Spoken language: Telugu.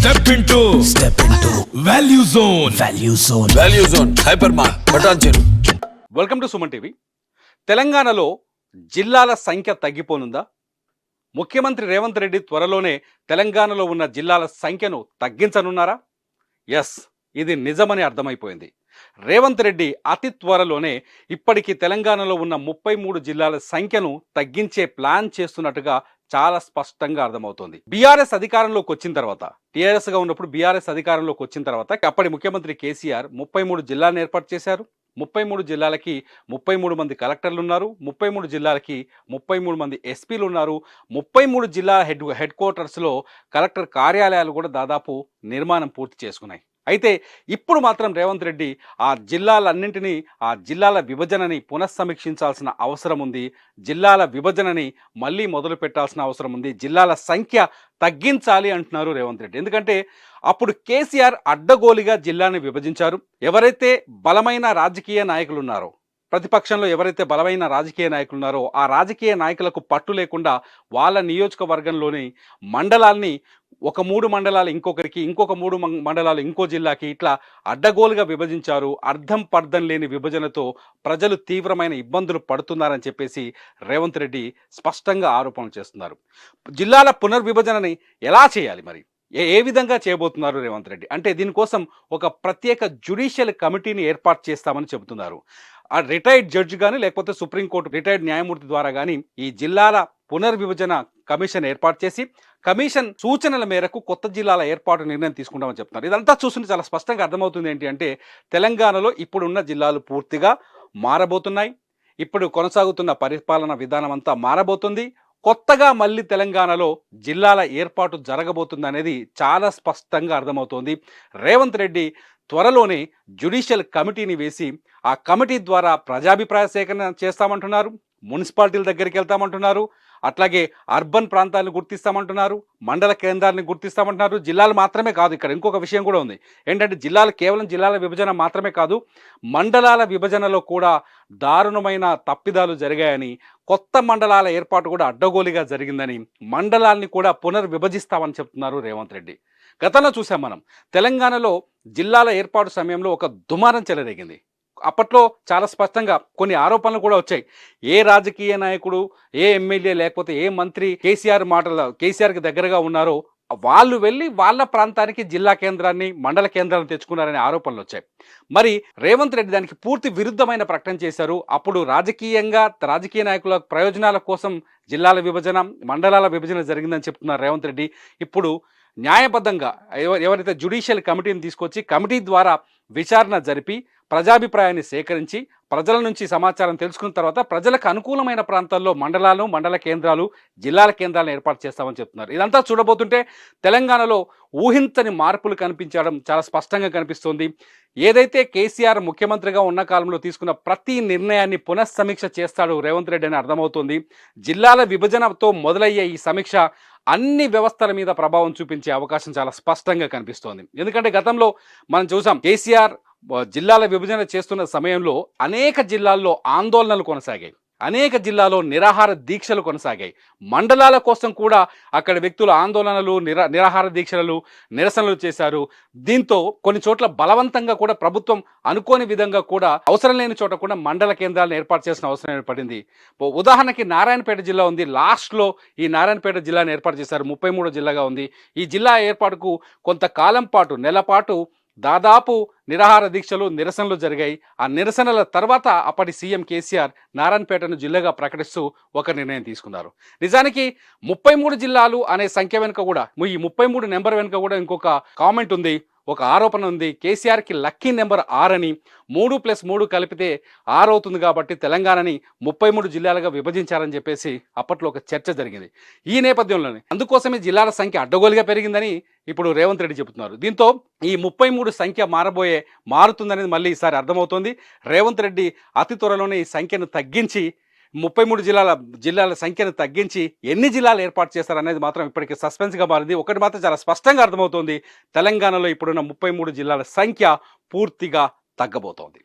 Step into Value Zone. Value Zone. Hypermart. Patancheru. Welcome to Suman TV. తెలంగాణలో జిల్లాల సంఖ్య తగ్గిపోనుందా? ముఖ్యమంత్రి రేవంత్ రెడ్డి త్వరలోనే తెలంగాణలో ఉన్న జిల్లాల సంఖ్యను తగ్గించనున్నారా? ఎస్, ఇది నిజమని అర్థమైపోయింది. రేవంత్ రెడ్డి అతి త్వరలోనే ఇప్పటికీ తెలంగాణలో ఉన్న 33 జిల్లాల సంఖ్యను తగ్గించే ప్లాన్ చేస్తున్నట్టుగా చాలా స్పష్టంగా అర్థమవుతోంది. బీఆర్ఎస్ అధికారంలోకి వచ్చిన తర్వాత, టీఆర్ఎస్గా ఉన్నప్పుడు బీఆర్ఎస్ అధికారంలోకి వచ్చిన తర్వాత అప్పటి ముఖ్యమంత్రి కేసీఆర్ 33 జిల్లాలను ఏర్పాటు చేశారు. 33 జిల్లాలకి 33 మంది కలెక్టర్లు ఉన్నారు. 33 జిల్లాలకి 33 మంది ఎస్పీలు ఉన్నారు. 33 జిల్లా హెడ్ క్వార్టర్స్లో కలెక్టర్ కార్యాలయాలు కూడా దాదాపు నిర్మాణం పూర్తి చేసుకున్నాయి. అయితే ఇప్పుడు మాత్రం రేవంత్ రెడ్డి ఆ జిల్లాలన్నింటినీ, ఆ జిల్లాల విభజనని పునఃసమీక్షించాల్సిన అవసరం ఉంది. జిల్లాల విభజనని మళ్ళీ మొదలు పెట్టాల్సిన అవసరం ఉంది. జిల్లాల సంఖ్య తగ్గించాలి అంటున్నారు రేవంత్ రెడ్డి. ఎందుకంటే అప్పుడు కేసీఆర్ అడ్డగోలిగా జిల్లాని విభజించారు. ఎవరైతే బలమైన రాజకీయ నాయకులు ఉన్నారో, ప్రతిపక్షంలో ఎవరైతే బలమైన రాజకీయ నాయకులు ఉన్నారో ఆ రాజకీయ నాయకులకు పట్టు లేకుండా వాళ్ళ నియోజకవర్గంలోని మండలాల్ని ఒక 3 మండలాలు ఇంకొకరికి, ఇంకొక 3 మండలాలు ఇంకో జిల్లాకి, ఇట్లా అడ్డగోలుగా విభజించారు. అర్థం పర్థం లేని విభజనతో ప్రజలు తీవ్రమైన ఇబ్బందులు పడుతున్నారని చెప్పేసి రేవంత్ రెడ్డి స్పష్టంగా ఆరోపణలు చేస్తున్నారు. జిల్లాల పునర్విభజనని ఎలా చేయాలి, మరి ఏ విధంగా చేయబోతున్నారు రేవంత్ రెడ్డి అంటే దీనికోసం ఒక ప్రత్యేక జ్యుడిషియల్ కమిటీని ఏర్పాటు చేస్తామని చెబుతున్నారు. ఆ రిటైర్డ్ జడ్జి కానీ, లేకపోతే సుప్రీంకోర్టు రిటైర్డ్ న్యాయమూర్తి ద్వారా కానీ ఈ జిల్లాల పునర్విభజన కమిషన్ ఏర్పాటు చేసి కమిషన్ సూచనల మేరకు కొత్త జిల్లాల ఏర్పాటు నిర్ణయం తీసుకుంటామని చెప్తున్నారు. ఇదంతా చూస్తుంటే చాలా స్పష్టంగా అర్థమవుతుంది ఏంటి అంటే తెలంగాణలో ఇప్పుడున్న జిల్లాలు పూర్తిగా మారబోతున్నాయి. ఇప్పుడు కొనసాగుతున్న పరిపాలన విధానం అంతా మారబోతుంది. కొత్తగా మళ్ళీ తెలంగాణలో జిల్లాల ఏర్పాటు జరగబోతుంది అనేది చాలా స్పష్టంగా అర్థమవుతోంది. రేవంత్ రెడ్డి త్వరలోనే జ్యుడిషియల్ కమిటీని వేసి ఆ కమిటీ ద్వారా ప్రజాభిప్రాయ సేకరణ చేస్తామంటున్నారు. మున్సిపాలిటీల దగ్గరికి వెళ్తామంటున్నారు. అట్లాగే అర్బన్ ప్రాంతాలను గుర్తిస్తామంటున్నారు. మండల కేంద్రాలను గుర్తిస్తామంటున్నారు. జిల్లాలు మాత్రమే కాదు, ఇక్కడ ఇంకొక విషయం కూడా ఉంది. ఏంటంటే జిల్లాలు కేవలం జిల్లాల విభజన మాత్రమే కాదు, మండలాల విభజనలో కూడా దారుణమైన తప్పిదాలు జరిగాయని, కొత్త మండలాల ఏర్పాటు కూడా అడ్డగోలుగా జరిగిందని, మండలాల్ని కూడా పునర్విభజిస్తామని చెప్తున్నారు రేవంత్ రెడ్డి. గతంలో చూసాం మనం, తెలంగాణలో జిల్లాల ఏర్పాటు సమయంలో ఒక దుమారం చెలరేగింది. అప్పట్లో చాలా స్పష్టంగా కొన్ని ఆరోపణలు కూడా వచ్చాయి. ఏ రాజకీయ నాయకుడు, ఏ ఎమ్మెల్యే, లేకపోతే ఏ మంత్రి కేసీఆర్కి దగ్గరగా ఉన్నారో వాళ్ళు వెళ్ళి వాళ్ళ ప్రాంతానికి జిల్లా కేంద్రాన్ని, మండల కేంద్రాన్ని తెచ్చుకున్నారనే ఆరోపణలు వచ్చాయి. మరి రేవంత్ రెడ్డి దానికి పూర్తి విరుద్ధమైన ప్రకటన చేశారు. అప్పుడు రాజకీయ నాయకుల ప్రయోజనాల కోసం జిల్లాల విభజన, మండలాల విభజన జరిగిందని చెప్తున్నారు రేవంత్ రెడ్డి. ఇప్పుడు న్యాయబద్ధంగా ఎవరైతే జ్యుడిషియల్ కమిటీని తీసుకొచ్చి కమిటీ ద్వారా విచారణ జరిపి ప్రజాభిప్రాయాన్ని సేకరించి ప్రజల నుంచి సమాచారం తెలుసుకున్న తర్వాత ప్రజలకు అనుకూలమైన ప్రాంతాల్లో మండలాలు, మండల కేంద్రాలు, జిల్లాల కేంద్రాలను ఏర్పాటు చేస్తామని చెప్తున్నారు. ఇదంతా చూడబోతుంటే తెలంగాణలో ఊహించని మార్పులు కనిపించడం చాలా స్పష్టంగా కనిపిస్తోంది. ఏదైతే కేసీఆర్ ముఖ్యమంత్రిగా ఉన్న కాలంలో తీసుకున్న ప్రతి నిర్ణయాన్ని పునఃసమీక్ష చేస్తాడు రేవంత్ రెడ్డి అని అర్థమవుతోంది. జిల్లాల విభజనతో మొదలయ్యే ఈ సమీక్ష అన్ని వ్యవస్థల మీద ప్రభావం చూపించే అవకాశం చాలా స్పష్టంగా కనిపిస్తోంది. ఎందుకంటే గతంలో మనం చూసాం, కేసీఆర్ జిల్లాల విభజన చేస్తున్న సమయంలో అనేక జిల్లాల్లో ఆందోళనలు కొనసాగాయి, అనేక జిల్లాలో నిరాహార దీక్షలు కొనసాగాయి. మండలాల కోసం కూడా అక్కడ వ్యక్తులు ఆందోళనలు, నిరాహార దీక్షలు, నిరసనలు చేశారు. దీంతో కొన్ని చోట్ల బలవంతంగా కూడా ప్రభుత్వం అనుకోని విధంగా కూడా అవసరం లేని చోట కూడా మండల కేంద్రాలను ఏర్పాటు చేసిన అవసరం ఏర్పడింది. ఉదాహరణకి నారాయణపేట జిల్లా ఉంది. లాస్ట్లో ఈ నారాయణపేట జిల్లాను ఏర్పాటు చేశారు. 33 జిల్లాగా ఉంది. ఈ జిల్లా ఏర్పాటుకు కొంతకాలం పాటు, నెల పాటు దాదాపు నిరాహార దీక్షలు, నిరసనలు జరిగాయి. ఆ నిరసనల తర్వాత అప్పటి సీఎం కేసీఆర్ నారాయణపేటను జిల్లాగా ప్రకటిస్తూ ఒక నిర్ణయం తీసుకున్నారు. నిజానికి 33 జిల్లాలు అనే సంఖ్య వెనుక కూడా, ఈ 33 నెంబర్ వెనుక కూడా ఇంకొక కామెంట్ ఉంది, ఒక ఆరోపణ ఉంది. కేసీఆర్కి లక్కీ నెంబర్ 6 అని, 3+3 కలిపితే 6 అవుతుంది కాబట్టి తెలంగాణని 33 జిల్లాలుగా విభజించారని చెప్పేసి అప్పట్లో ఒక చర్చ జరిగింది. ఈ నేపథ్యంలోనే అందుకోసమే జిల్లాల సంఖ్య అడ్డగోలుగా పెరిగిందని ఇప్పుడు రేవంత్ రెడ్డి చెబుతున్నారు. దీంతో ఈ 33 సంఖ్య మారుతుందనేది మళ్ళీ ఈసారి అర్థమవుతోంది. రేవంత్ రెడ్డి అతి త్వరలోనే ఈ సంఖ్యను తగ్గించి 33 జిల్లాల సంఖ్యను తగ్గించి ఎన్ని జిల్లాలు ఏర్పాటు చేస్తారనేది మాత్రం ఇప్పటికీ సస్పెన్స్గా మారింది. ఒకటి మాత్రం చాలా స్పష్టంగా అర్థమవుతోంది, తెలంగాణలో ఇప్పుడున్న 33 జిల్లాల సంఖ్య పూర్తిగా తగ్గబోతోంది.